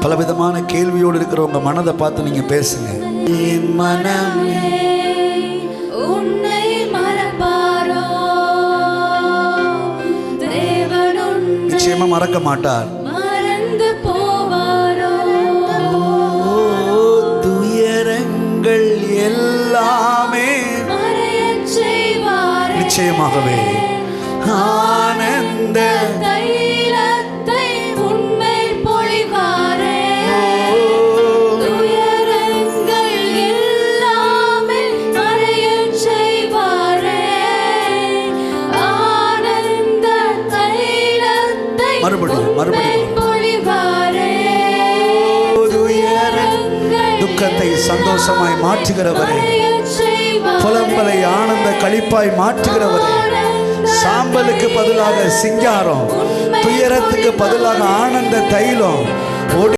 பலவிதமான கேள்வியோடு இருக்கிற உங்க மனதை பார்த்து நீங்க பேசுங்க. என் மனமே உன்னை மறப்பாரோ? தேவன் உன்னை நிச்சயமா மறக்க மாட்டார். மறந்து போவாரோ? துயரங்கள் எல்லாமே மறையச் செய்வாரே. நிச்சயமாகவே ஆனந்த தைலத்தை உன்மேல் பொழிவாரே. துயரங்கள் எல்லாமே மறையச் செய்வாரே. ஆனந்த தைலத்தை மறுபடியும் உன்மேல் பொழிவாரே. துக்கத்தை சந்தோஷமாய் மாற்றுகிறவரே, புலம்பலை ஆனந்த களிப்பாய் மாற்றுகிறவரே, சாம்பலுக்கு பதிலாக சிங்காரம், துயரத்துக்கு பதிலாக ஆனந்த தைலம்